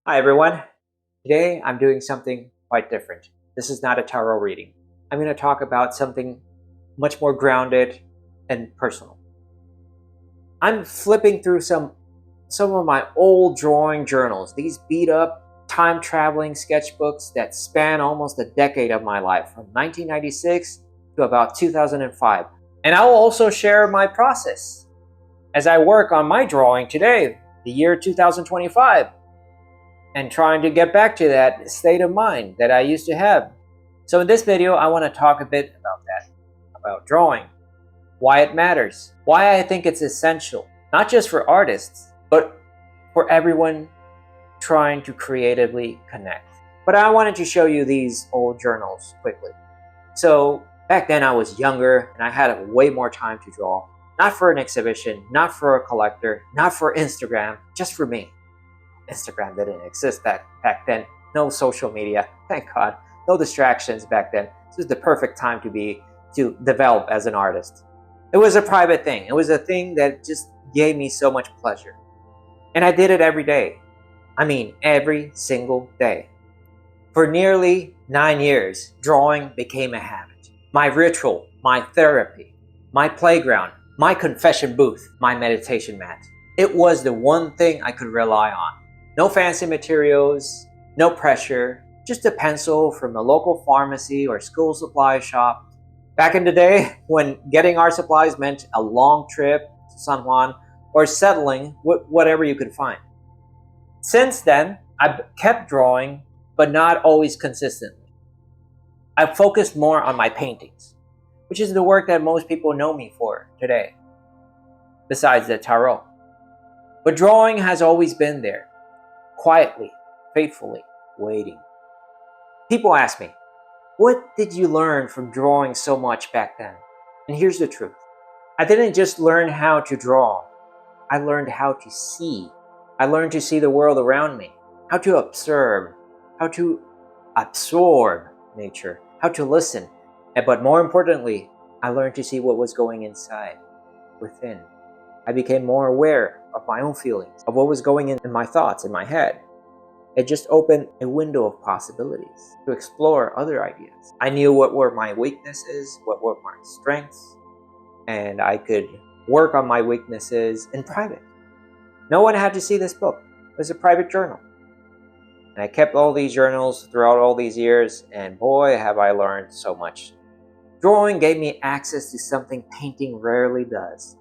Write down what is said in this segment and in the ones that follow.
Hi everyone. Today I'm doing something quite different. This is not a tarot reading. I'm going to talk about something much more grounded and personal. I'm flipping through some of my old drawing journals. These beat up time traveling sketchbooks that span almost a decade of my life, from 1996 to about 2005. And I will also share my process as I work on my drawing today, the year 2025. And trying to get back to that state of mind that I used to have. So in this video, I want to talk a bit about that, about drawing, why it matters, why I think it's essential, not just for artists, but for everyone trying to creatively connect. But I wanted to show you these old journals quickly. So back then I was younger and I had way more time to draw, not for an exhibition, not for a collector, not for Instagram, just for me. Instagram didn't exist back then. No social media, thank God. No distractions back then. This was the perfect time to develop as an artist. It was a private thing. It was a thing that just gave me so much pleasure. And I did it every day. I mean, every single day. For nearly 9 years, drawing became a habit. My ritual, my therapy, my playground, my confession booth, my meditation mat. It was the one thing I could rely on. No fancy materials, no pressure, just a pencil from a local pharmacy or school supply shop. Back in the day, when getting art supplies meant a long trip to San Juan or settling with whatever you could find. Since then, I've kept drawing, but not always consistently. I've focused more on my paintings, which is the work that most people know me for today, besides the tarot. But drawing has always been there. Quietly, faithfully, waiting. People ask me, what did you learn from drawing so much back then? And here's the truth. I didn't just learn how to draw. I learned how to see. I learned to see the world around me, how to observe, how to absorb nature, how to listen. But more importantly, I learned to see what was going inside, within. I became more aware of my own feelings, of what was going in my thoughts, in my head. It just opened a window of possibilities to explore other ideas. I knew what were my weaknesses, what were my strengths, and I could work on my weaknesses in private. No one had to see this book. It was a private journal. And I kept all these journals throughout all these years, and boy, have I learned so much. Drawing gave me access to something painting rarely does.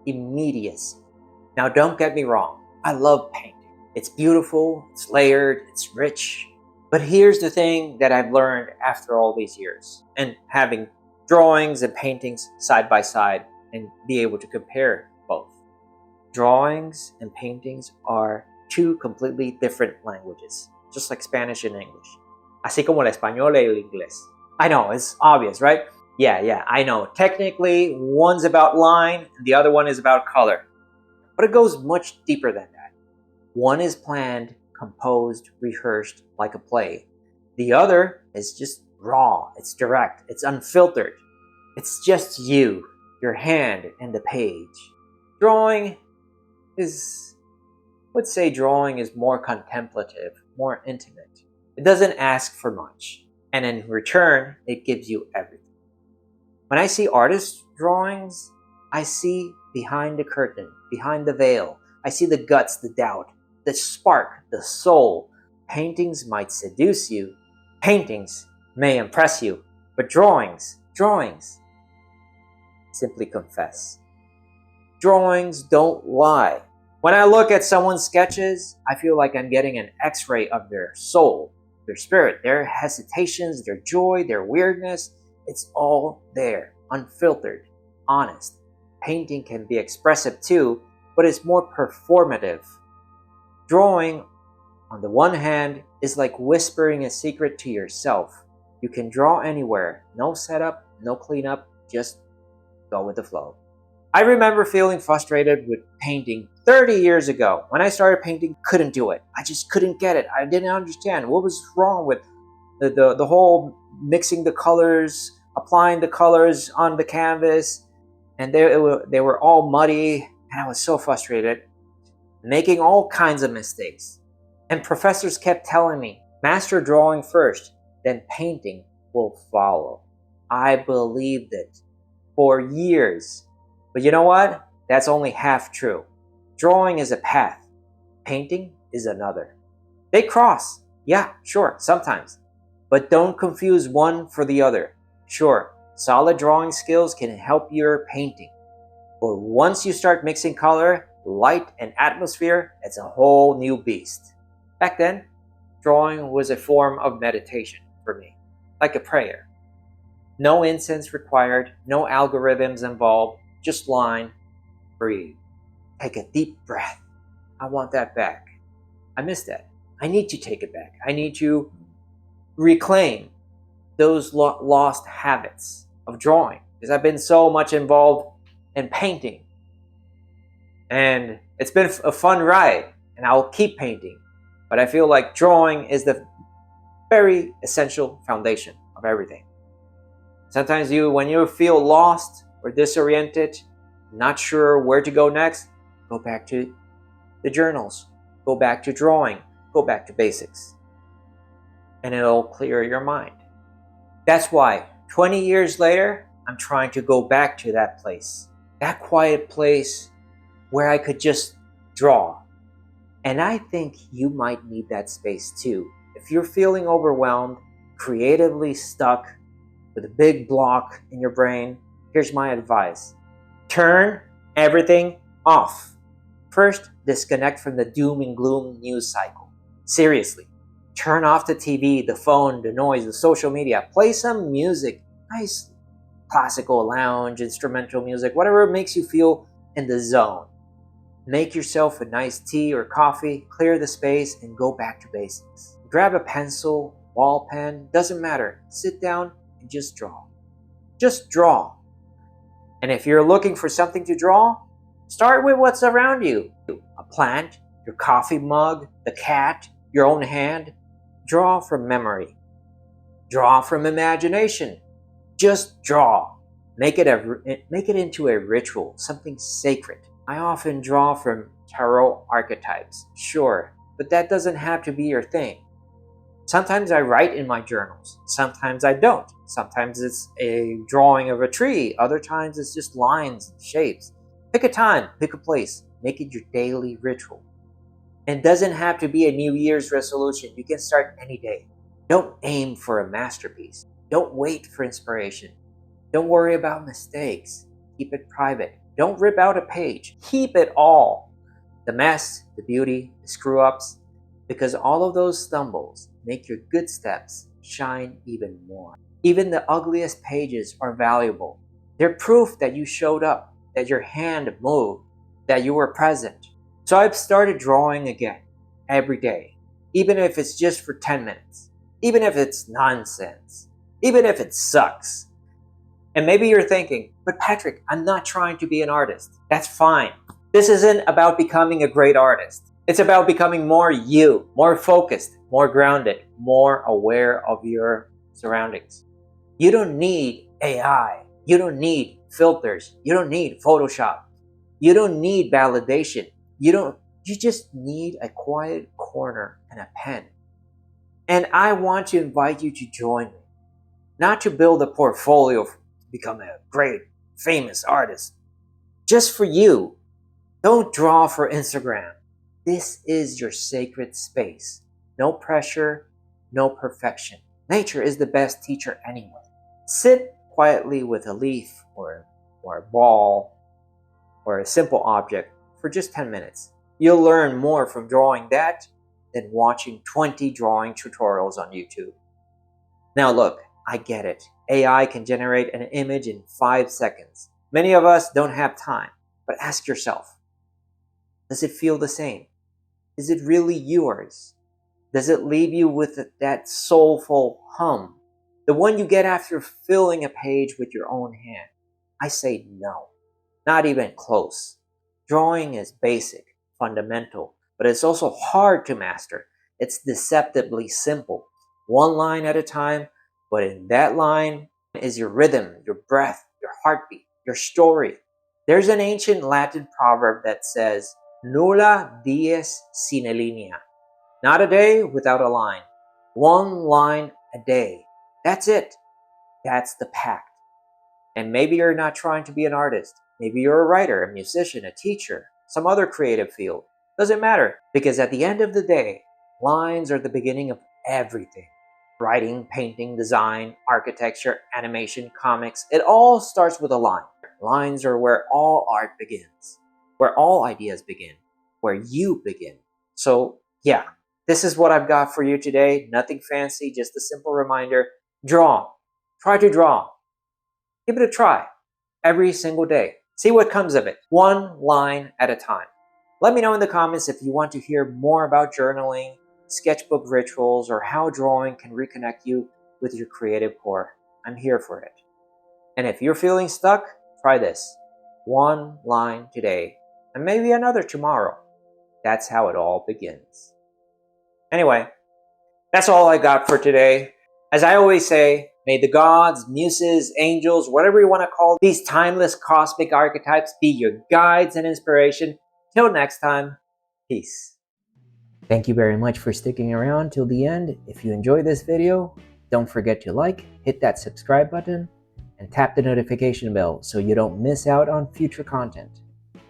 Immediacy. Now don't get me wrong, I love painting. It's beautiful, it's layered, it's rich. But here's the thing that I've learned after all these years, and having drawings and paintings side by side and be able to compare both. Drawings and paintings are two completely different languages, just like Spanish and English. Así como el español y el inglés. I know, it's obvious, right? Yeah, I know. Technically, one's about line and the other one is about color. But it goes much deeper than that. One is planned, composed, rehearsed like a play. The other is just raw, it's direct, it's unfiltered. It's just you, your hand, and the page. Drawing is, let's say drawing is more contemplative, more intimate. It doesn't ask for much. And in return, it gives you everything. When I see artists' drawings, I see behind the curtain, behind the veil. I see the guts, the doubt, the spark, the soul. Paintings might seduce you. Paintings may impress you. But drawings, simply confess. Drawings don't lie. When I look at someone's sketches, I feel like I'm getting an X-ray of their soul, their spirit, their hesitations, their joy, their weirdness. It's all there, unfiltered, honest. Painting can be expressive too, but it's more performative. Drawing, on the one hand, is like whispering a secret to yourself. You can draw anywhere, no setup, no cleanup, just go with the flow. I remember feeling frustrated with painting 30 years ago. When I started painting, couldn't do it. I just couldn't get it. I didn't understand what was wrong with the whole mixing the colors, applying the colors on the canvas, and they were all muddy, and I was so frustrated, making all kinds of mistakes. And professors kept telling me, master drawing first, then painting will follow. I believed it for years. But you know what? That's only half true. Drawing is a path. Painting is another. They cross. Yeah, sure, sometimes. But don't confuse one for the other. Sure, solid drawing skills can help your painting. But once you start mixing color, light, and atmosphere, it's a whole new beast. Back then, drawing was a form of meditation for me, like a prayer. No incense required, no algorithms involved, just line, breathe. Take a deep breath. I want that back. I miss that. I need to take it back. I need to reclaim those lost habits of drawing because I've been so much involved in painting. And it's been a fun ride, and I'll keep painting. But I feel like drawing is the very essential foundation of everything. Sometimes when you feel lost or disoriented, not sure where to go next, go back to the journals, go back to drawing, go back to basics. And it'll clear your mind. That's why 20 years later, I'm trying to go back to that place. That quiet place where I could just draw. And I think you might need that space too. If you're feeling overwhelmed, creatively stuck, with a big block in your brain, here's my advice. Turn everything off. First, disconnect from the doom and gloom news cycle. Seriously. Turn off the TV, the phone, the noise, the social media. Play some music. Nice classical, lounge, instrumental music, whatever makes you feel in the zone. Make yourself a nice tea or coffee, clear the space, and go back to basics. Grab a pencil, ball pen, doesn't matter. Sit down and just draw. Just draw. And if you're looking for something to draw, start with what's around you. A plant, your coffee mug, the cat, your own hand. Draw from memory. Draw from imagination. Just draw. Make it into a ritual, something sacred. I often draw from tarot archetypes, sure, but that doesn't have to be your thing. Sometimes I write in my journals. Sometimes I don't. Sometimes it's a drawing of a tree. Other times it's just lines and shapes. Pick a time, pick a place. Make it your daily ritual. And it doesn't have to be a New Year's resolution. You can start any day. Don't aim for a masterpiece. Don't wait for inspiration. Don't worry about mistakes. Keep it private. Don't rip out a page. Keep it all. The mess, the beauty, the screw-ups, because all of those stumbles make your good steps shine even more. Even the ugliest pages are valuable. They're proof that you showed up, that your hand moved, that you were present. So I've started drawing again, every day, even if it's just for 10 minutes, even if it's nonsense, even if it sucks. And maybe you're thinking, but Patrick, I'm not trying to be an artist. That's fine. This isn't about becoming a great artist. It's about becoming more you, more focused, more grounded, more aware of your surroundings. You don't need AI. You don't need filters. You don't need Photoshop. You don't need validation. You just need a quiet corner and a pen. And I want to invite you to join me. Not to build a portfolio to become a great, famous artist. Just for you. Don't draw for Instagram. This is your sacred space. No pressure, no perfection. Nature is the best teacher anyway. Sit quietly with a leaf or a ball or a simple object for just 10 minutes. You'll learn more from drawing that than watching 20 drawing tutorials on YouTube. Now look, I get it. AI can generate an image in 5 seconds. Many of us don't have time, but ask yourself, does it feel the same? Is it really yours? Does it leave you with that soulful hum? The one you get after filling a page with your own hand? I say no, not even close. Drawing is basic, fundamental, but it's also hard to master. It's deceptively simple, one line at a time, but in that line is your rhythm, your breath, your heartbeat, your story. There's an ancient Latin proverb that says, Nulla dies sine linea. Not a day without a line. One line a day. That's it. That's the pact. And maybe you're not trying to be an artist. Maybe you're a writer, a musician, a teacher, some other creative field. Doesn't matter, because at the end of the day, lines are the beginning of everything. Writing, painting, design, architecture, animation, comics, it all starts with a line. Lines are where all art begins, where all ideas begin, where you begin. So yeah, this is what I've got for you today. Nothing fancy, just a simple reminder. Draw. Try to draw. Give it a try every single day. See what comes of it, one line at a time. Let me know in the comments if you want to hear more about journaling, sketchbook rituals, or how drawing can reconnect you with your creative core. I'm here for it. And if you're feeling stuck, try this. One line today, and maybe another tomorrow. That's how it all begins. Anyway, that's all I got for today. As I always say, may the gods, muses, angels, whatever you want to call these timeless cosmic archetypes be your guides and inspiration. Till next time, peace. Thank you very much for sticking around till the end. If you enjoyed this video, don't forget to like, hit that subscribe button, and tap the notification bell so you don't miss out on future content.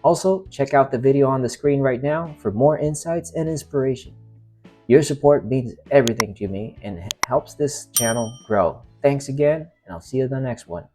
Also, check out the video on the screen right now for more insights and inspiration. Your support means everything to me and helps this channel grow. Thanks again, and I'll see you in the next one.